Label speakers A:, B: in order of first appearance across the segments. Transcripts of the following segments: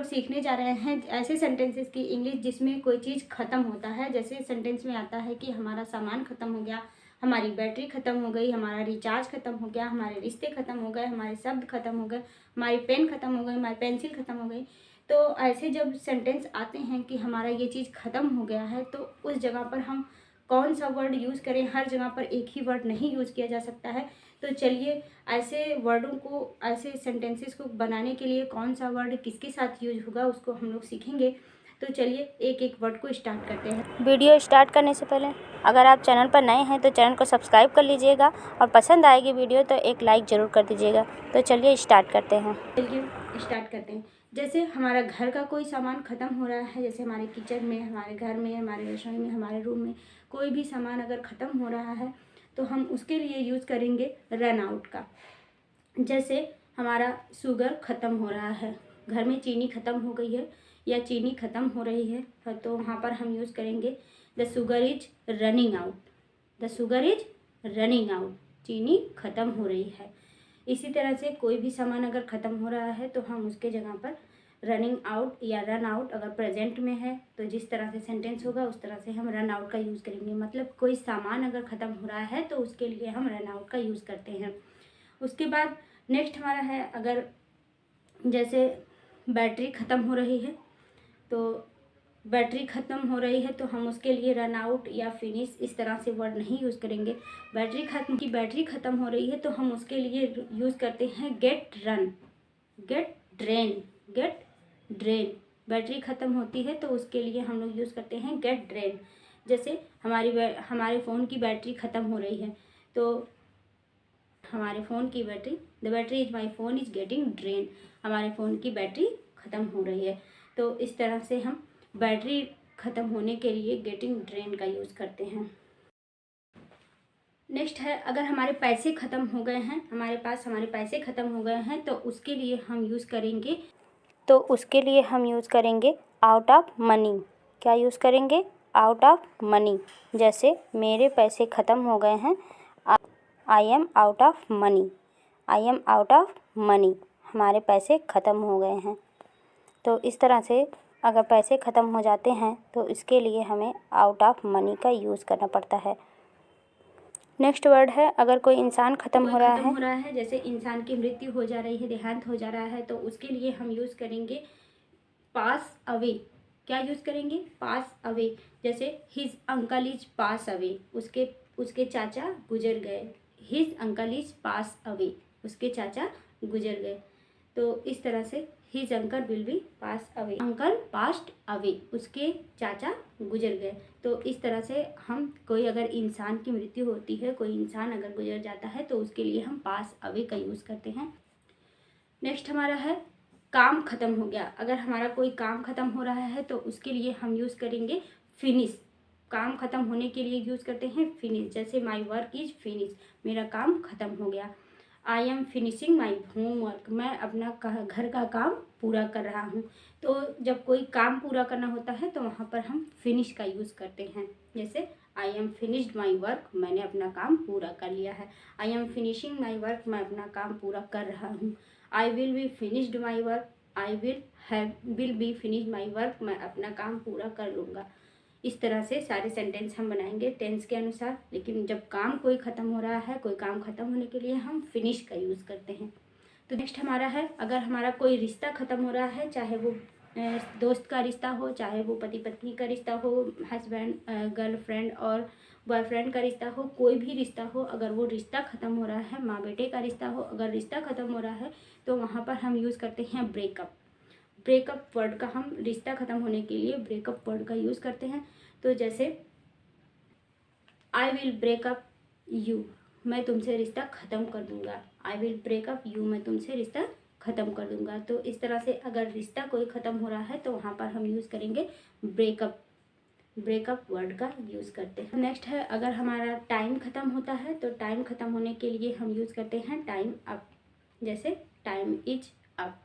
A: लोग सीखने जा रहे हैं ऐसे सेंटेंसेस की इंग्लिश जिसमें कोई चीज़ ख़त्म होता है। जैसे सेंटेंस में आता है कि हमारा सामान ख़त्म हो गया, हमारी बैटरी ख़त्म हो गई, हमारा रिचार्ज ख़त्म हो गया, हमारे रिश्ते ख़त्म हो गए, हमारे शब्द ख़त्म हो गए, हमारी पेन ख़त्म हो गई, हमारी पेंसिल ख़त्म हो गई। तो ऐसे जब सेंटेंस आते हैं कि हमारा ये चीज़ ख़त्म हो गया है, तो उस जगह पर हम कौन सा वर्ड यूज़ करें। हर जगह पर एक ही वर्ड नहीं यूज़ किया जा सकता है। तो चलिए ऐसे वर्डों को, ऐसे सेंटेंसेस को बनाने के लिए कौन सा वर्ड किसके साथ यूज होगा उसको हम लोग सीखेंगे। तो चलिए एक एक वर्ड को स्टार्ट करते हैं।
B: वीडियो स्टार्ट करने से पहले अगर आप चैनल पर नए हैं तो चैनल को सब्सक्राइब कर लीजिएगा और पसंद आएगी वीडियो तो एक लाइक ज़रूर कर दीजिएगा। तो चलिए स्टार्ट करते हैं।
A: चलिए स्टार्ट करते हैं। जैसे हमारा घर का कोई सामान ख़त्म हो रहा है, जैसे हमारे किचन में, हमारे घर में, हमारे रसोई में, हमारे रूम में कोई भी सामान अगर ख़त्म हो रहा है तो हम उसके लिए यूज़ करेंगे रन आउट का। जैसे हमारा शुगर ख़त्म हो रहा है, घर में चीनी ख़त्म हो गई है या चीनी ख़त्म हो रही है, तो वहाँ पर हम यूज़ करेंगे the sugar is running out. The sugar is running out, चीनी ख़त्म हो रही है। इसी तरह से कोई भी सामान अगर ख़त्म हो रहा है तो हम उसके जगह पर रनिंग आउट या रन आउट अगर प्रेजेंट में है तो जिस तरह से सेंटेंस होगा उस तरह से हम रन आउट का यूज़ करेंगे। मतलब कोई सामान अगर ख़त्म हो रहा है तो उसके लिए हम रन आउट का यूज़ करते हैं। उसके बाद नेक्स्ट हमारा है, अगर जैसे बैटरी ख़त्म हो रही है, तो बैटरी ख़त्म हो रही है तो हम उसके लिए रन आउट या फिनिश इस तरह से वर्ड नहीं यूज़ करेंगे। बैटरी ख़त्म हो रही है तो हम उसके लिए यूज़ करते हैं gate run, gate drain, gate drain. Battery ख़त्म होती है तो उसके लिए हम लोग यूज़ करते हैं गेट ड्रेन। जैसे हमारे फ़ोन की बैटरी ख़त्म हो रही है तो हमारे फ़ोन की battery, the battery is my phone is getting drain, हमारे फ़ोन की बैटरी ख़त्म हो रही है। तो इस तरह से हम बैटरी ख़त्म होने के लिए गेटिंग ड्रेन का यूज़ करते हैं। नेक्स्ट है, अगर हमारे पैसे ख़त्म हो गए हैं, हमारे पैसे ख़त्म हो गए हैं तो उसके लिए हम यूज़ करेंगे
B: आउट ऑफ मनी। क्या यूज़ करेंगे? Out of money. जैसे मेरे पैसे ख़त्म हो गए हैं, I am out of money. I am out of money, हमारे पैसे ख़त्म हो गए हैं। तो इस तरह से अगर पैसे ख़त्म हो जाते हैं तो इसके लिए हमें आउट ऑफ मनी का यूज़ करना पड़ता है। नेक्स्ट वर्ड है, अगर कोई इंसान ख़त्म हो रहा है,
A: जैसे इंसान की मृत्यु हो जा रही है, देहांत हो जा रहा है, तो उसके लिए हम यूज़ करेंगे पास अवे। क्या यूज़ करेंगे? Pass away. जैसे his uncle is pass away, उसके चाचा गुजर गए। His uncle is pass away, उसके चाचा गुजर गए। तो इस तरह से his uncle will be pass away, uncle past away, उसके चाचा गुजर गए। तो इस तरह से हम कोई अगर इंसान की मृत्यु होती है, कोई इंसान अगर गुजर जाता है तो उसके लिए हम पास अवे का यूज़ करते हैं। नेक्स्ट हमारा है काम ख़त्म हो गया। अगर हमारा कोई काम ख़त्म हो रहा है तो उसके लिए हम यूज़ करेंगे फिनिश। काम ख़त्म होने के लिए यूज़ करते हैं फिनिश। जैसे माई वर्क इज़ फिनिश, मेरा काम ख़त्म हो गया। I am finishing my homework, मैं अपना घर का काम पूरा कर रहा हूँ। तो जब कोई काम पूरा करना होता है तो वहाँ पर हम फिनिश का यूज़ करते हैं। जैसे I am finished my work, मैंने अपना काम पूरा कर लिया है। I am finishing my work, मैं अपना काम पूरा कर रहा हूँ। I will be finished my work, I will be finished my work, मैं अपना काम पूरा कर लूँगा। इस तरह से सारे सेंटेंस हम बनाएंगे टेंस के अनुसार। लेकिन जब काम कोई ख़त्म हो रहा है, कोई काम ख़त्म होने के लिए हम फिनिश का यूज़ करते हैं। तो नेक्स्ट हमारा है, अगर हमारा कोई रिश्ता ख़त्म हो रहा है, चाहे वो दोस्त का रिश्ता हो, चाहे वो पति पत्नी का रिश्ता हो, हस्बैंड गर्लफ्रेंड और बॉयफ्रेंड का रिश्ता हो, कोई भी रिश्ता हो, अगर वो रिश्ता ख़त्म हो रहा है, माँ बेटे का रिश्ता हो, अगर रिश्ता ख़त्म हो रहा है तो वहाँ पर हम यूज़ करते हैं ब्रेकअप। ब्रेकअप वर्ड का हम रिश्ता ख़त्म होने के लिए ब्रेकअप वर्ड का यूज़ करते हैं। तो जैसे आई विल ब्रेकअप यू, मैं तुमसे रिश्ता ख़त्म कर दूँगा। आई विल ब्रेकअप यू, मैं तुमसे रिश्ता ख़त्म कर दूँगा। तो इस तरह से अगर रिश्ता कोई ख़त्म हो रहा है तो वहाँ पर हम यूज़ करेंगे ब्रेकअप। ब्रेकअप वर्ड का यूज़ करते हैं। नेक्स्ट है, अगर हमारा टाइम ख़त्म होता है तो टाइम ख़त्म होने के लिए हम यूज़ करते हैं टाइम अप। जैसे टाइम इज अप,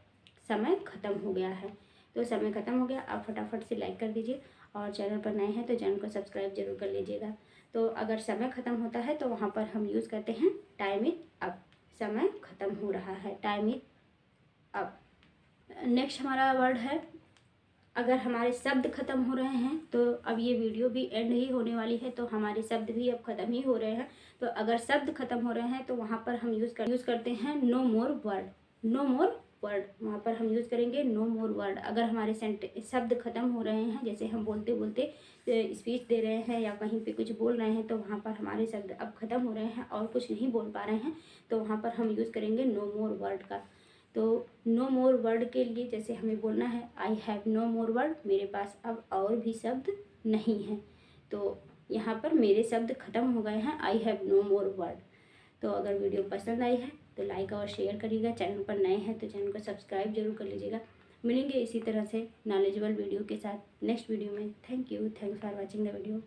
A: समय ख़त्म हो गया है। तो समय ख़त्म हो गया, आप फटाफट से लाइक कर दीजिए और चैनल पर नए हैं तो चैनल को सब्सक्राइब जरूर कर लीजिएगा। तो अगर समय ख़त्म होता है तो वहाँ पर हम यूज़ करते हैं टाइम इज अप, समय ख़त्म हो रहा है, टाइम इज अप। नेक्स्ट हमारा वर्ड है, अगर हमारे शब्द ख़त्म हो रहे हैं तो अब ये वीडियो भी एंड ही होने वाली है, तो हमारे शब्द भी अब ख़त्म ही हो रहे हैं। तो अगर शब्द ख़त्म हो रहे हैं तो वहाँ पर हम यूज़ करते हैं no more word. No more word, वहाँ पर हम यूज़ करेंगे नो मोर वर्ड। अगर हमारे शब्द ख़त्म हो रहे हैं, जैसे हम बोलते बोलते स्पीच दे रहे हैं या कहीं पे कुछ बोल रहे हैं, तो वहाँ पर हमारे शब्द अब ख़त्म हो रहे हैं और कुछ नहीं बोल पा रहे हैं, तो वहाँ पर हम यूज़ करेंगे नो मोर वर्ड का। तो नो मोर वर्ड के लिए जैसे हमें बोलना है I have no more word, मेरे पास अब और भी शब्द नहीं हैं। तो यहाँ पर मेरे शब्द ख़त्म हो गए हैं, I have no more word. तो अगर वीडियो पसंद आई है तो लाइक और शेयर करिएगा। चैनल पर नए हैं तो चैनल को सब्सक्राइब जरूर कर लीजिएगा। मिलेंगे इसी तरह से नॉलेजेबल वीडियो के साथ नेक्स्ट वीडियो में। Thank you, thanks for watching the video.